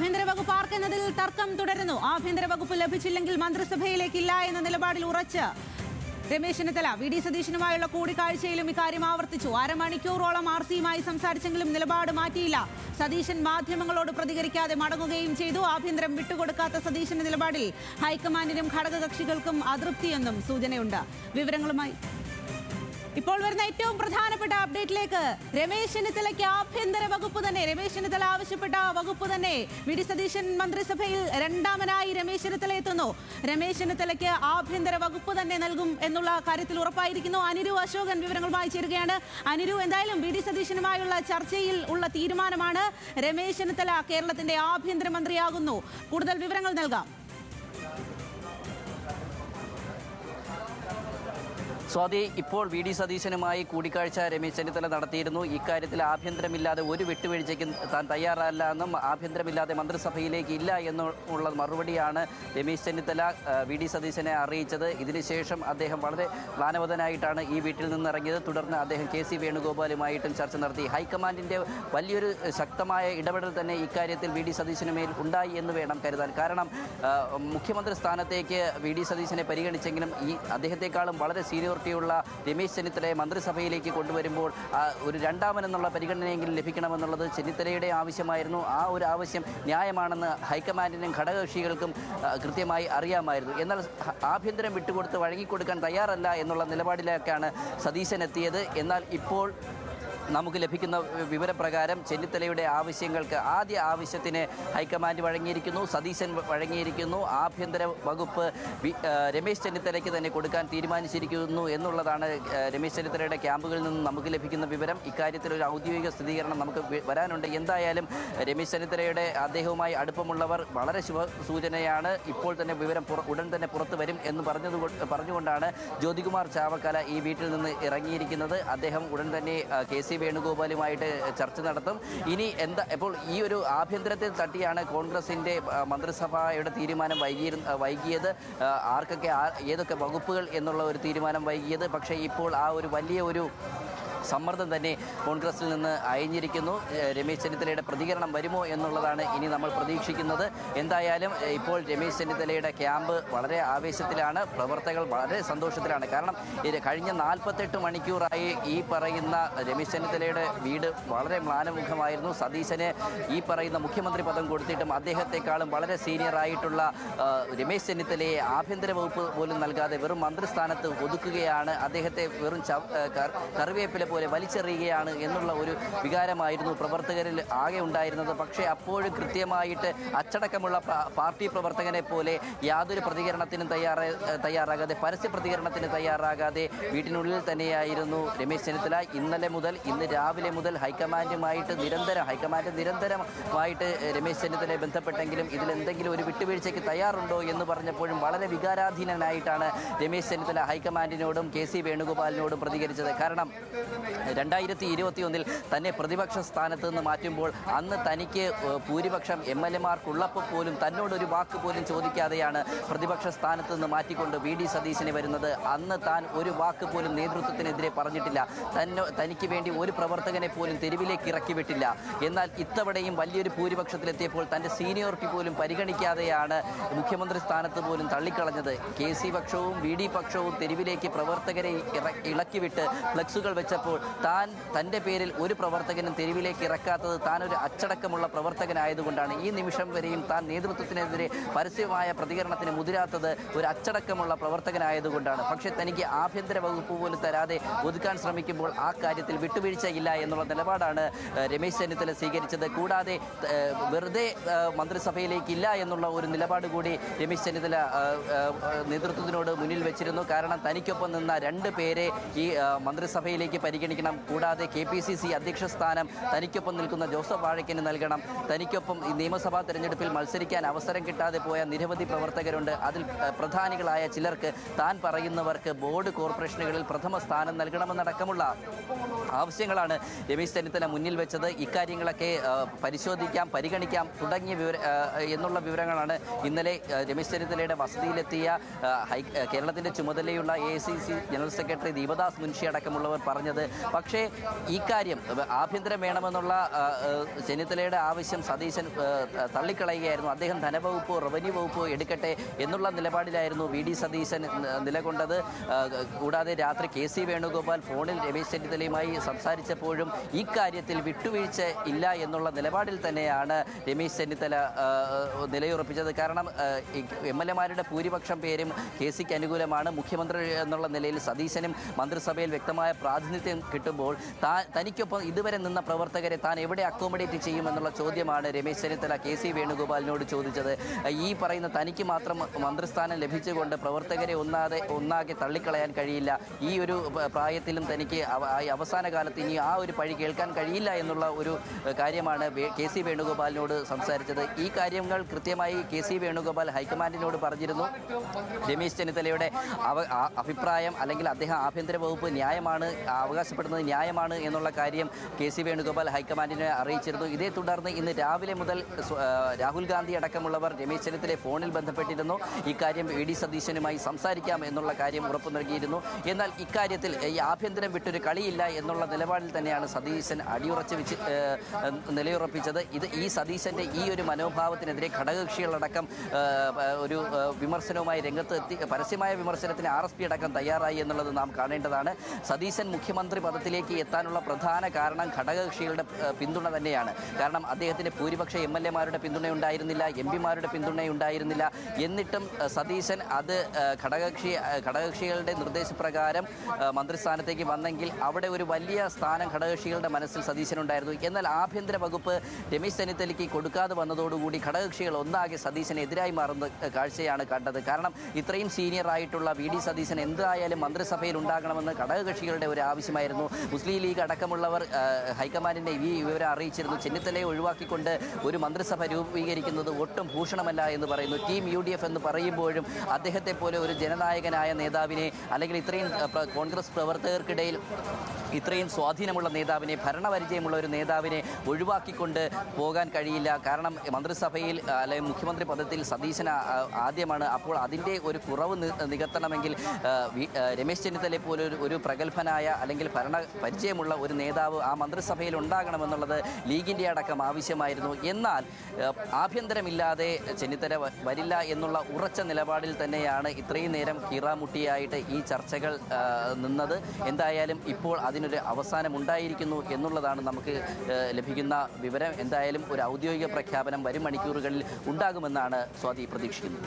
ആഭ്യന്തര വകുപ്പ് ആർക്കെന്നതിൽ തർക്കം തുടരുന്നു. ആഭ്യന്തര വകുപ്പ് ലഭിച്ചില്ലെങ്കിൽ മന്ത്രിസഭയിലേക്കില്ല എന്ന നിലപാടിൽ ഉറച്ച് രമേശ് ചെന്നിത്തല വി.ഡി. സതീശനുമായുള്ള കൂടിക്കാഴ്ചയിലും ഇക്കാര്യം ആവർത്തിച്ചു. അരമണിക്കൂറോളം ആർ.സിയുമായി സംസാരിച്ചെങ്കിലും നിലപാട് മാറ്റിയില്ല. സതീശൻ മാധ്യമങ്ങളോട് പ്രതികരിക്കാതെ മടങ്ങുകയും ചെയ്തു. ആഭ്യന്തരം വിട്ടുകൊടുക്കാത്ത സതീശന്റെ നിലപാടിൽ ഹൈക്കമാൻഡിനും ഘടകകക്ഷികൾക്കും അതൃപ്തിയെന്നും സൂചനയുണ്ട്. വിവരങ്ങളുമായി ഇപ്പോൾ വരുന്ന ഏറ്റവും പ്രധാനപ്പെട്ട അപ്ഡേറ്റിലേക്ക്. രമേശ് ചെന്നിത്തലയ്ക്ക് ആഭ്യന്തര വകുപ്പ് തന്നെ, രമേശ് ചെന്നിത്തല ആവശ്യപ്പെട്ട വകുപ്പ് തന്നെ. വി.ഡി. സതീശൻ മന്ത്രിസഭയിൽ രണ്ടാമനായി രമേശ് ചെന്നിത്തല എത്തുന്നു. രമേശ് ചെന്നിത്തലയ്ക്ക് ആഭ്യന്തര വകുപ്പ് തന്നെ നൽകും എന്നുള്ള കാര്യത്തിൽ ഉറപ്പായിരിക്കുന്നു. അനിരു അശോകൻ വിവരങ്ങളുമായി ചേരുകയാണ്. അനിരു, എന്തായാലും വി.ഡി. സതീശനുമായുള്ള ചർച്ചയിൽ ഉള്ള തീരുമാനമാണ്. രമേശ് ചെന്നിത്തല കേരളത്തിന്റെ ആഭ്യന്തരമന്ത്രിയാകുന്നു. കൂടുതൽ വിവരങ്ങൾ നൽകാം. സ്വാതി, ഇപ്പോൾ വി.ഡി. സതീശനുമായി കൂടിക്കാഴ്ച രമേശ് ചെന്നിത്തല നടത്തിയിരുന്നു. ഇക്കാര്യത്തിൽ ആഭ്യന്തരമില്ലാതെ ഒരു വിട്ടുവീഴ്ചയ്ക്കും താൻ തയ്യാറല്ല എന്നും ആഭ്യന്തരമില്ലാതെ മന്ത്രിസഭയിലേക്ക് ഇല്ല എന്നുള്ള മറുപടിയാണ് രമേശ് ചെന്നിത്തല വി.ഡി. സതീശനെ അറിയിച്ചത്. ഇതിനുശേഷം അദ്ദേഹം വളരെ പ്ലാനവതനായിട്ടാണ് ഈ വീട്ടിൽ നിന്നിറങ്ങിയത്. തുടർന്ന് അദ്ദേഹം കെ.സി. വേണുഗോപാലുമായിട്ടും ചർച്ച നടത്തി. ഹൈക്കമാൻഡിൻ്റെ വലിയൊരു ശക്തമായ ഇടപെടൽ തന്നെ ഇക്കാര്യത്തിൽ വി.ഡി. സതീശനുമേൽ ഉണ്ടായി എന്ന് വേണം കരുതാൻ. കാരണം മുഖ്യമന്ത്രി സ്ഥാനത്തേക്ക് വി.ഡി. സതീശനെ പരിഗണിച്ചെങ്കിലും അദ്ദേഹത്തെക്കാളും വളരെ സീനിയോറിറ്റിയുള്ള രമേശ് ചെന്നിത്തലയെ മന്ത്രിസഭയിലേക്ക് കൊണ്ടുവരുമ്പോൾ ഒരു രണ്ടാമനെന്നുള്ള പരിഗണനയെങ്കിലും ലഭിക്കണമെന്നുള്ളത് ചെന്നിത്തലയുടെ ആവശ്യമായിരുന്നു. ആ ഒരു ആവശ്യം ന്യായമാണെന്ന് ഹൈക്കമാൻഡിനും ഘടകകക്ഷികൾക്കും കൃത്യമായി അറിയാമായിരുന്നു. എന്നാൽ ആഭ്യന്തരം വിട്ടുകൊടുത്ത് വഴങ്ങിക്കൊടുക്കാൻ തയ്യാറല്ല എന്നുള്ള നിലപാടിലേക്കാണ് സതീശൻ എത്തിയത്. എന്നാൽ ഇപ്പോൾ നമുക്ക് ലഭിക്കുന്ന വിവരപ്രകാരം ചെന്നിത്തലയുടെ ആവശ്യങ്ങൾക്ക് ആദ്യ ആവശ്യത്തിന് ഹൈക്കമാൻഡ് വഴങ്ങിയിരിക്കുന്നു, സതീശൻ വഴങ്ങിയിരിക്കുന്നു. ആഭ്യന്തര വകുപ്പ് രമേശ് ചെന്നിത്തലയ്ക്ക് തന്നെ കൊടുക്കാൻ തീരുമാനിച്ചിരിക്കുന്നു എന്നുള്ളതാണ് രമേശ് ചെന്നിത്തലയുടെ ക്യാമ്പുകളിൽ നിന്ന് നമുക്ക് ലഭിക്കുന്ന വിവരം. ഇക്കാര്യത്തിൽ ഒരു ഔദ്യോഗിക സ്ഥിരീകരണം നമുക്ക് വരാനുണ്ട്. എന്തായാലും രമേശ് ചെന്നിത്തലയുടെ അദ്ദേഹവുമായി അടുപ്പമുള്ളവർ വളരെ ശുഭസൂചനയാണ്. ഇപ്പോൾ തന്നെ വിവരം ഉടൻ തന്നെ പുറത്തു വരും എന്ന് പറഞ്ഞുകൊണ്ടാണ് ജ്യോതികുമാർ ചാവക്കാല ഈ വീട്ടിൽ നിന്ന് ഇറങ്ങിയിരിക്കുന്നത്. അദ്ദേഹം ഉടൻ തന്നെ കെ.സി. വേണുഗോപാലുമായിട്ട് ചർച്ച നടത്തും. ഇനി ഇപ്പോൾ ഈ ഒരു ആഭ്യന്തരത്തിൽ തട്ടിയാണ് കോൺഗ്രസിൻ്റെ മന്ത്രിസഭയുടെ തീരുമാനം വൈകിയത്. ആർക്കൊക്കെ ഏതൊക്കെ വകുപ്പുകൾ എന്നുള്ള ഒരു തീരുമാനം വൈകിയത്. പക്ഷേ ഇപ്പോൾ ആ ഒരു വലിയ ഒരു സമ്മർദ്ദം തന്നെ കോൺഗ്രസിൽ നിന്ന് അയഞ്ഞിരിക്കുന്നു. രമേശ് ചെന്നിത്തലയുടെ പ്രതികരണം വരുമോ എന്നുള്ളതാണ് ഇനി നമ്മൾ പ്രതീക്ഷിക്കുന്നത്. എന്തായാലും ഇപ്പോൾ രമേശ് ചെന്നിത്തലയുടെ ക്യാമ്പ് വളരെ ആവേശത്തിലാണ്, പ്രവർത്തകർ വളരെ സന്തോഷത്തിലാണ്. കാരണം കഴിഞ്ഞ 48 മണിക്കൂറായി ഈ പറയുന്ന രമേശ് ചെന്നിത്തലയുടെ വീട് വളരെ മ്ലാനമുഖമായിരുന്നു. സതീശന് ഈ പറയുന്ന മുഖ്യമന്ത്രി പദം കൊടുത്തിട്ടും അദ്ദേഹത്തെക്കാളും വളരെ സീനിയറായിട്ടുള്ള രമേശ് ചെന്നിത്തലയെ ആഭ്യന്തര വകുപ്പ് പോലും നൽകാതെ വെറും മന്ത്രിസ്ഥാനത്ത് ഒതുക്കുകയാണ്, അദ്ദേഹത്തെ വെറും കറിവേപ്പില പോലെ വലിച്ചെറിയുകയാണ് എന്നുള്ള ഒരു വികാരമായിരുന്നു പ്രവർത്തകരിൽ ആകെ ഉണ്ടായിരുന്നത്. പക്ഷേ അപ്പോഴും കൃത്യമായിട്ട് അച്ചടക്കമുള്ള പാർട്ടി പ്രവർത്തകനെ പോലെ യാതൊരു പ്രതികരണത്തിനും തയ്യാറാകാതെ, പരസ്യ പ്രതികരണത്തിന് തയ്യാറാകാതെ വീട്ടിനുള്ളിൽ തന്നെയായിരുന്നു രമേശ് ചെന്നിത്തല. ഇന്ന് രാവിലെ മുതൽ ഹൈക്കമാൻഡ് നിരന്തരമായിട്ട് രമേശ് ചെന്നിത്തലയെ ബന്ധപ്പെട്ടെങ്കിലും ഇതിലെന്തെങ്കിലും ഒരു വിട്ടുവീഴ്ചയ്ക്ക് തയ്യാറുണ്ടോ എന്ന് പറഞ്ഞപ്പോഴും വളരെ വികാരാധീനനായിട്ടാണ് രമേശ് ചെന്നിത്തല ഹൈക്കമാൻഡിനോടും കെ.സി. വേണുഗോപാലിനോടും പ്രതികരിച്ചത്. കാരണം 2021 തന്നെ പ്രതിപക്ഷ സ്ഥാനത്ത് നിന്ന് മാറ്റുമ്പോൾ അന്ന് തനിക്ക് ഭൂരിപക്ഷം എംഎൽഎമാർക്കുള്ളപ്പോൾ പോലും തന്നോടൊരു വാക്ക് പോലും ചോദിക്കാതെയാണ് പ്രതിപക്ഷ സ്ഥാനത്ത് നിന്ന് മാറ്റിക്കൊണ്ട് വി.ഡി. സതീശന് വരുന്നത്. അന്ന് താൻ ഒരു വാക്ക് പോലും നേതൃത്വത്തിനെതിരെ പറഞ്ഞിട്ടില്ല. തനിക്ക് വേണ്ടി ഒരു പ്രവർത്തകനെ പോലും തെരുവിലേക്ക് ഇറക്കി വിട്ടില്ല. എന്നാൽ ഇത്തവണയും വലിയൊരു ഭൂരിപക്ഷത്തിലെത്തിയപ്പോൾ തൻ്റെ സീനിയോറിറ്റി പോലും പരിഗണിക്കാതെയാണ് മുഖ്യമന്ത്രി സ്ഥാനത്ത് പോലും തള്ളിക്കളഞ്ഞത്. കെ.സി. പക്ഷവും വി.ഡി. പക്ഷവും തെരുവിലേക്ക് പ്രവർത്തകരെ ഇളക്കിവിട്ട് ഫ്ലെക്സുകൾ വെച്ചപ്പോൾ തൻ്റെ പേരിൽ ഒരു പ്രവർത്തകനും തെരുവിലേക്ക് ഇറക്കാത്തത് താൻ ഒരു അച്ചടക്കമുള്ള പ്രവർത്തകനായതുകൊണ്ടാണ്. ഈ നിമിഷം വരെയും താൻ നേതൃത്വത്തിനെതിരെ പരസ്യമായ പ്രതികരണത്തിന് മുതിരാത്തത് ഒരു അച്ചടക്കമുള്ള പ്രവർത്തകനായതുകൊണ്ടാണ്. പക്ഷേ തനിക്ക് ആഭ്യന്തര വകുപ്പ് പോലും തരാതെ ഒതുക്കാൻ ശ്രമിക്കുമ്പോൾ ആ കാര്യത്തിൽ വിട്ടുവീഴ്ചയില്ല എന്നുള്ള നിലപാടാണ് രമേശ് ചെന്നിത്തല സ്വീകരിച്ചത്. കൂടാതെ വെറുതെ മന്ത്രിസഭയിലേക്കില്ല എന്നുള്ള ഒരു നിലപാട് കൂടി രമേശ് ചെന്നിത്തല നേതൃത്വത്തിനോട് മുന്നിൽ വെച്ചിരുന്നു. കാരണം തനിക്കൊപ്പം നിന്ന 2 പേരെ ഈ മന്ത്രിസഭയിലേക്ക് പരിഗണിക്കണം. കൂടാതെ KPCC അധ്യക്ഷ സ്ഥാനം തനിക്കൊപ്പം നിൽക്കുന്ന ജോസഫ് വാഴയ്ക്കന് നൽകണം. തനിക്കൊപ്പം ഈ നിയമസഭാ തെരഞ്ഞെടുപ്പിൽ മത്സരിക്കാൻ അവസരം കിട്ടാതെ പോയ നിരവധി പ്രവർത്തകരുണ്ട്. അതിൽ പ്രധാനികളായ ചിലർക്ക് താൻ പറയുന്നവർക്ക് ബോർഡ് കോർപ്പറേഷനുകളിൽ പ്രഥമ സ്ഥാനം നൽകണമെന്നടക്കമുള്ള ആവശ്യങ്ങളാണ് രമേശ് ചെന്നിത്തല മുന്നിൽ വെച്ചത്. ഇക്കാര്യങ്ങളൊക്കെ പരിശോധിക്കാം, പരിഗണിക്കാം തുടങ്ങിയ എന്നുള്ള വിവരങ്ങളാണ് ഇന്നലെ രമേശ് ചെന്നിത്തലയുടെ വസതിയിലെത്തിയ കേരളത്തിൻ്റെ ചുമതലയുള്ള AICC general secretary Deepadas Munshi അടക്കമുള്ളവർ പറഞ്ഞത്. പക്ഷേ ഈ കാര്യം ആഭ്യന്തരം വേണമെന്നുള്ള ചെന്നിത്തലയുടെ ആവശ്യം സതീശൻ തള്ളിക്കളയുകയായിരുന്നു. അദ്ദേഹം ധനവകുപ്പോ റവന്യൂ വകുപ്പോ എടുക്കട്ടെ എന്നുള്ള നിലപാടിലായിരുന്നു വി ഡി സതീശൻ നിലകൊണ്ടത്. കൂടാതെ രാത്രി KC വേണുഗോപാൽ ഫോണിൽ രമേശ് ചെന്നിത്തലയുമായി സംസാരിച്ചപ്പോഴും ഈ കാര്യത്തിൽ വിട്ടുവീഴ്ച ഇല്ല എന്നുള്ള നിലപാടിൽ തന്നെയാണ് രമേശ് ചെന്നിത്തല നിലയുറപ്പിച്ചത്. കാരണം MLA-മാരുടെ ഭൂരിപക്ഷം പേരും KCക്ക് അനുകൂലമാണ്. മുഖ്യമന്ത്രി എന്നുള്ള നിലയിൽ സതീശനും മന്ത്രിസഭയിൽ വ്യക്തമായ പ്രാതിനിധ്യം കിട്ടുമ്പോൾ തനിക്കൊപ്പം ഇതുവരെ നിന്ന പ്രവർത്തകരെ താൻ എവിടെ അക്കോമഡേറ്റ് ചെയ്യുമെന്നുള്ള ചോദ്യമാണ് രമേശ് ചെന്നിത്തല KC വേണുഗോപാലിനോട് ചോദിച്ചത്. ഈ പറയുന്ന തനിക്ക് മാത്രം മന്ത്രിസ്ഥാനം ലഭിച്ചുകൊണ്ട് പ്രവർത്തകരെ ഒന്നാകെ തള്ളിക്കളയാൻ കഴിയില്ല. ഈ ഒരു പ്രായത്തിലും തനിക്ക് അവസാന കാലത്ത് ഇനി ആ ഒരു പഴി കേൾക്കാൻ കഴിയില്ല എന്നുള്ള ഒരു കാര്യമാണ് KC വേണുഗോപാലിനോട് സംസാരിച്ചത്. ഈ കാര്യങ്ങൾ കൃത്യമായി KC വേണുഗോപാൽ ഹൈക്കമാൻഡിനോട് പറഞ്ഞിരുന്നു. രമേശ് ചെന്നിത്തലയുടെ അഭിപ്രായം അല്ലെങ്കിൽ അദ്ദേഹം ആഭ്യന്തര വകുപ്പ് ന്യായമാണ് അവകാശപ്പെടുന്നത് ന്യായമാണ് എന്നുള്ള കാര്യം KC വേണുഗോപാൽ ഹൈക്കമാൻഡിനെ അറിയിച്ചിരുന്നു. ഇതേ തുടർന്ന് ഇന്ന് രാവിലെ മുതൽ രാഹുൽ ഗാന്ധി അടക്കമുള്ളവർ രമേശ് ചെന്നിത്തലയെ ഫോണിൽ ബന്ധപ്പെട്ടിരുന്നു. ഇക്കാര്യം VD സതീശനുമായി സംസാരിക്കാം എന്നുള്ള കാര്യം ഉറപ്പു നൽകിയിരുന്നു. എന്നാൽ ഇക്കാര്യത്തിൽ ഈ ആഭ്യന്തരം വിട്ടൊരു കളിയില്ല എന്നുള്ള നിലപാടിൽ തന്നെയാണ് സതീശൻ അടിയുറച്ച് നിലയുറപ്പിച്ചത്. ഈ സതീശൻ്റെ ഈ ഒരു മനോഭാവത്തിനെതിരെ ഘടകകക്ഷികളടക്കം ഒരു വിമർശനവുമായി രംഗത്തെത്തി. പരസ്യമായ വിമർശനത്തിന് RSP അടക്കം തയ്യാറായി എന്നുള്ളത് നാം കാണേണ്ടതാണ്. സതീശൻ മുഖ്യമന്ത്രി പദത്തിലേക്ക് എത്താനുള്ള പ്രധാന കാരണം ഘടകകക്ഷികളുടെ പിന്തുണ തന്നെയാണ്. കാരണം അദ്ദേഹത്തിന് ഭൂരിപക്ഷ MLA-മാരുടെ പിന്തുണയുണ്ടായിരുന്നില്ല, MP-മാരുടെ പിന്തുണയുണ്ടായിരുന്നില്ല. എന്നിട്ടും സതീശൻ അത് ഘടകകക്ഷികളുടെ നിർദ്ദേശപ്രകാരം മന്ത്രിസ്ഥാനത്തേക്ക് വന്നെങ്കിൽ അവിടെ ഒരു വലിയ സ്ഥാനം ഘടകകക്ഷികളുടെ മനസ്സിൽ സതീശനുണ്ടായിരുന്നു. എന്നാൽ ആഭ്യന്തര വകുപ്പ് രമേശ് ചെന്നിത്തലയ്ക്ക് കൊടുക്കാതെ വന്നതോടുകൂടി ഘടകകക്ഷികൾ ഒന്നാകെ സതീശനെതിരായി മാറുന്ന കാഴ്ചയാണ് കണ്ടത്. കാരണം ഇത്രയും സീനിയർ ആയിട്ടുള്ള VD സതീശൻ എന്തായാലും മന്ത്രിസഭയിൽ ഉണ്ടാകണമെന്ന് ഘടകകക്ഷികളുടെ ഒരു ആവശ്യമായിരുന്നു. മുസ്ലിം ലീഗ് അടക്കമുള്ളവർ ഹൈക്കമാൻഡിനെ ഈ വിവരം അറിയിച്ചിരുന്നു. ചെന്നിത്തലയെ ഒഴിവാക്കിക്കൊണ്ട് ഒരു മന്ത്രിസഭ രൂപീകരിക്കുന്നത് ഒട്ടും ഭൂഷണമല്ല എന്ന് പറയുന്നു. ടീം UDF എന്ന് പറയുമ്പോഴും അദ്ദേഹത്തെ പോലെ ഒരു ജനനായകനായ നേതാവിനെ അല്ലെങ്കിൽ ഇത്രയും കോൺഗ്രസ് പ്രവർത്തകർക്കിടയിൽ ഇത്രയും സ്വാധീനമുള്ള നേതാവിനെ, ഭരണപരിചയമുള്ള ഒരു നേതാവിനെ ഒഴിവാക്കിക്കൊണ്ട് പോകാൻ കഴിയില്ല. കാരണം മന്ത്രിസഭയിൽ അല്ലെങ്കിൽ മുഖ്യമന്ത്രി പദത്തിൽ സതീശൻ ആദ്യമാണ്. അപ്പോൾ അതിൻ്റെ ഒരു കുറവ് നികത്തണമെങ്കിൽ രമേശ് ചെന്നിത്തലയെ പോലെ ഒരു പ്രഗത്ഭനായ അല്ലെങ്കിൽ ഭരണ പരിചയമുള്ള ഒരു നേതാവ് ആ മന്ത്രിസഭയിൽ ഉണ്ടാകണമെന്നുള്ളത് ലീഗിൻ്റെ അടക്കം ആവശ്യമായിരുന്നു. എന്നാൽ ആഭ്യന്തരമില്ലാതെ ചെന്നിത്തല വരില്ല എന്നുള്ള ഉറച്ച നിലപാടിൽ തന്നെയാണ് ഇത്രയും നേരം കീറാമുട്ടിയായിട്ട് ഈ ചർച്ചകൾ നിന്നത്. എന്തായാലും ഇപ്പോൾ അതിനൊരു അവസാനമുണ്ടായിരിക്കുന്നു എന്നുള്ളതാണ് നമുക്ക് ലഭിക്കുന്ന വിവരം. എന്തായാലും ഒരു ഔദ്യോഗിക പ്രഖ്യാപനം വരും മണിക്കൂറുകളിൽ ഉണ്ടാകുമെന്നാണ് സ്വാതി പ്രതീക്ഷിക്കുന്നത്.